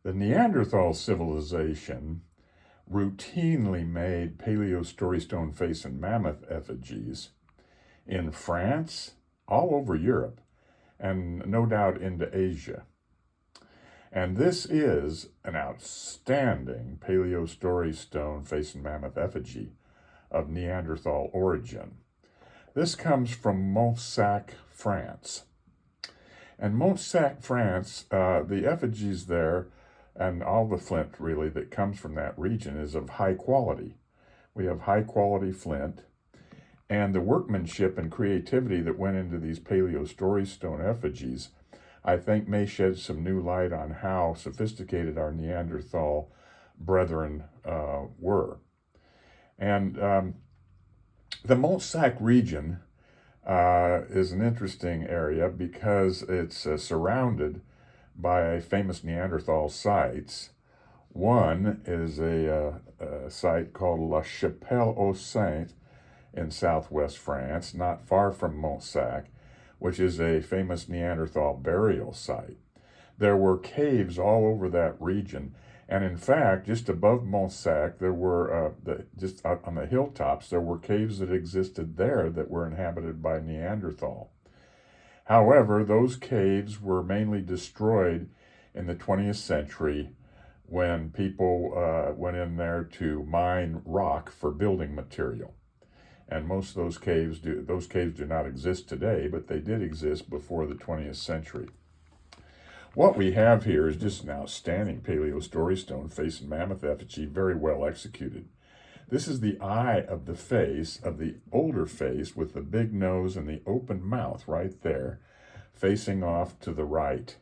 The Neanderthal civilization routinely made Paleo Story Stone face and mammoth effigies in France, all over Europe, and no doubt into Asia. And this is an outstanding Paleo Story Stone face and mammoth effigy of Neanderthal origin. This comes from Monsac, France. And Monsac, France, the effigies there and all the flint really that comes from that region is of high quality. We have high quality flint, and the workmanship and creativity that went into these Paleo Story Stone effigies, I think, may shed some new light on how sophisticated our Neanderthal brethren were. And the Monsac region is an interesting area because it's surrounded by famous Neanderthal sites. One is a site called La Chapelle-aux-Saints in southwest France, not far from Monsac, which is a famous Neanderthal burial site. There were caves all over that region, and in fact, just above Monsac, there were, just out on the hilltops, there were caves that existed there that were inhabited by Neanderthal. However, those caves were mainly destroyed in the 20th century when people went in there to mine rock for building material. And most of those caves do not exist today, but they did exist before the 20th century. What we have here is just an outstanding Paleo Story Stone face and mammoth effigy, very well executed. This is the eye of the face, of the older face, with the big nose and the open mouth right there, facing off to the right.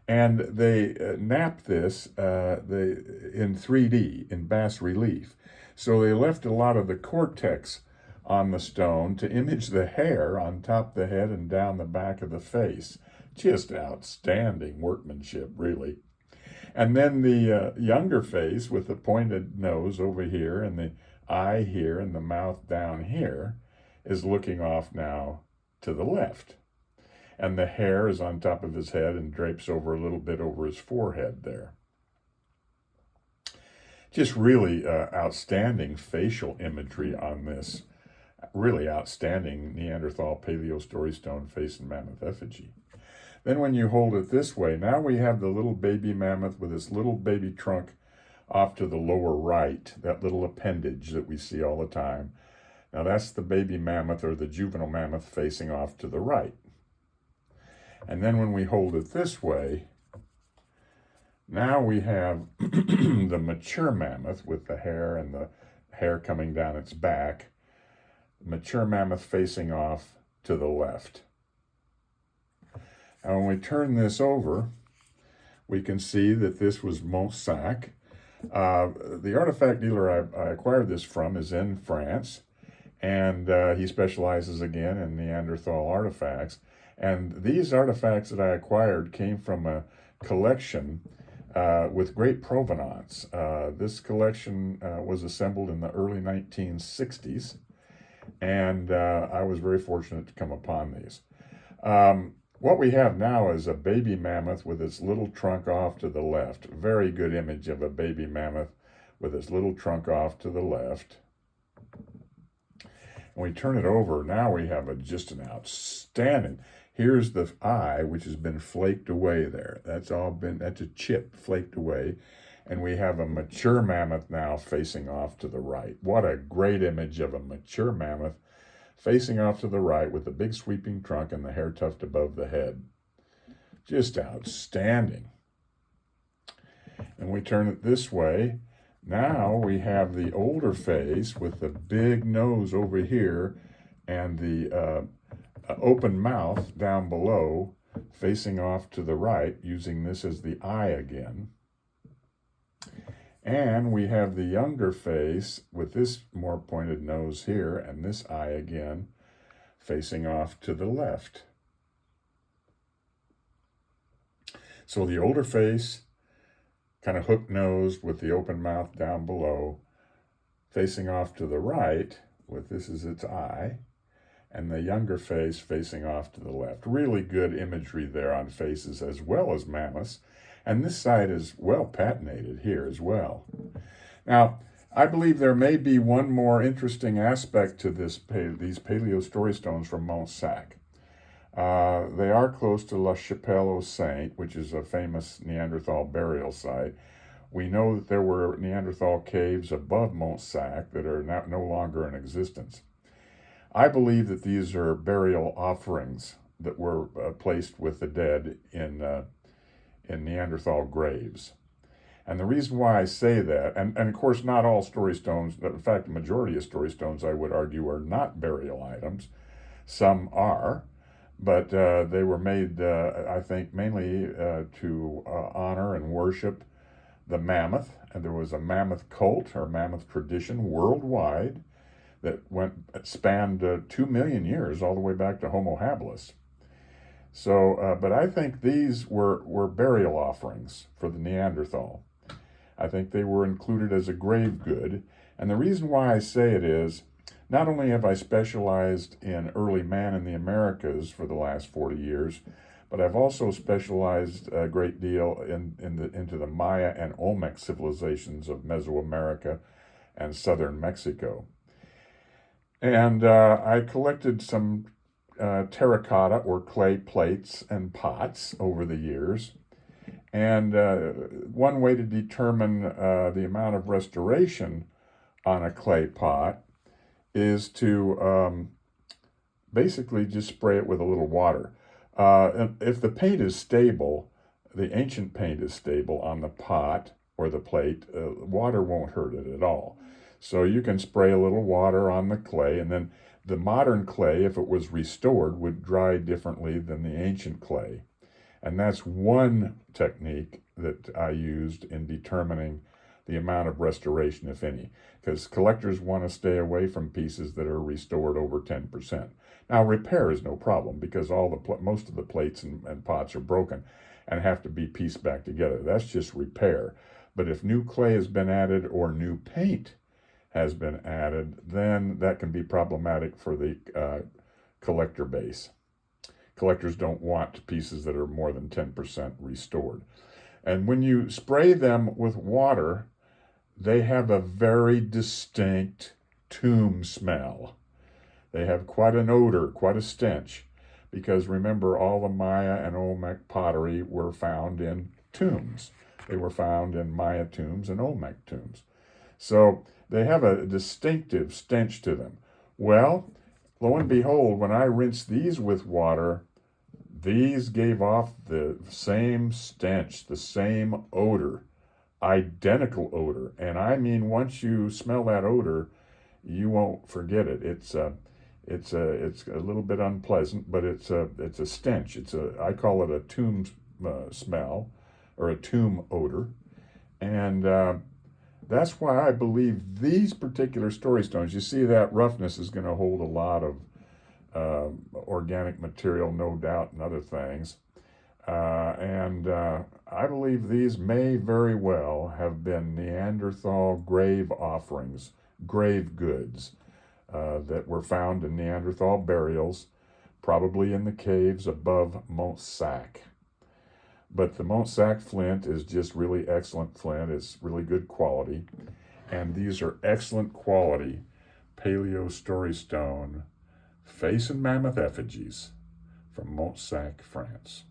And they napped this in 3D, in bas-relief. So they left a lot of the cortex on the stone to image the hair on top of the head and down the back of the face. Just outstanding workmanship, really. And then the younger face with the pointed nose over here and the eye here and the mouth down here is looking off now to the left. And the hair is on top of his head and drapes over a little bit over his forehead there. Just really outstanding facial imagery on this really outstanding Neanderthal Paleo Story Stone face and mammoth effigy. Then when you hold it this way, now we have the little baby mammoth with its little baby trunk off to the lower right, that little appendage that we see all the time. Now that's the baby mammoth or the juvenile mammoth facing off to the right. And then when we hold it this way, now we have the mature mammoth with the hair and the hair coming down its back, mature mammoth facing off to the left. And when we turn this over, we can see that this was Monsac. The artifact dealer I acquired this from is in France, and he specializes again in Neanderthal artifacts. And these artifacts that I acquired came from a collection with great provenance. This collection was assembled in the early 1960s, and I was very fortunate to come upon these. What we have now is a baby mammoth with its little trunk off to the left. Very good image of a baby mammoth with its little trunk off to the left. When we turn it over, now we have just an outstanding. Here's the eye, which has been flaked away there. That's a chip flaked away. And we have a mature mammoth now facing off to the right. What a great image of a mature mammoth facing off to the right with the big sweeping trunk and the hair tuft above the head. Just outstanding. And we turn it this way. Now we have the older face with the big nose over here and the open mouth down below facing off to the right, using this as the eye again. And we have the younger face with this more pointed nose here and this eye again facing off to the left. So the older face, kind of hook-nosed with the open mouth down below, facing off to the right with this is its eye, and the younger face facing off to the left. Really good imagery there on faces as well as mammoths. And this site is well patinated here as well. Now, I believe there may be one more interesting aspect to these Paleo Story Stones from Monsac. They are close to La Chapelle-aux-Saints, which is a famous Neanderthal burial site. We know that there were Neanderthal caves above Monsac that are no longer in existence. I believe that these are burial offerings that were placed with the dead in Neanderthal graves. And the reason why I say that, and of course not all story stones, in fact the majority of story stones I would argue are not burial items. Some are, but they were made, I think, mainly to honor and worship the mammoth. And there was a mammoth cult or mammoth tradition worldwide that spanned 2 million years, all the way back to Homo habilis. So, but I think these were burial offerings for the Neanderthal. I think they were included as a grave good. And the reason why I say it is, not only have I specialized in early man in the Americas for the last 40 years, but I've also specialized a great deal into the Maya and Olmec civilizations of Mesoamerica and southern Mexico. And I collected some terracotta or clay plates and pots over the years. And one way to determine the amount of restoration on a clay pot is to basically just spray it with a little water. If the paint is stable, the ancient paint is stable on the pot or the plate, water won't hurt it at all. So you can spray a little water on the clay, and then the modern clay, if it was restored, would dry differently than the ancient clay. And that's one technique that I used in determining the amount of restoration, if any, because collectors want to stay away from pieces that are restored over 10%. Now, repair is no problem because most of the plates and pots are broken and have to be pieced back together. That's just repair. But if new clay has been added or new paint has been added, then that can be problematic for the collector base. Collectors don't want pieces that are more than 10% restored. And when you spray them with water, they have a very distinct tomb smell. They have quite an odor, quite a stench, because remember, all the Maya and Olmec pottery were found in tombs. They were found in Maya tombs and Olmec tombs. So they have a distinctive stench to them. Well, lo and behold, when I rinsed these with water, these gave off the same stench, the same odor, identical odor. And I mean, once you smell that odor, you won't forget it. It's a little bit unpleasant, but it's a stench. I call it a tomb smell or a tomb odor. And that's why I believe these particular story stones, you see that roughness is going to hold a lot of organic material, no doubt, and other things. And I believe these may very well have been Neanderthal grave offerings, grave goods that were found in Neanderthal burials, probably in the caves above Monsac. But the Monsac flint is just really excellent flint. It's really good quality. And these are excellent quality Paleo Story Stone face and mammoth effigies from Monsac, France.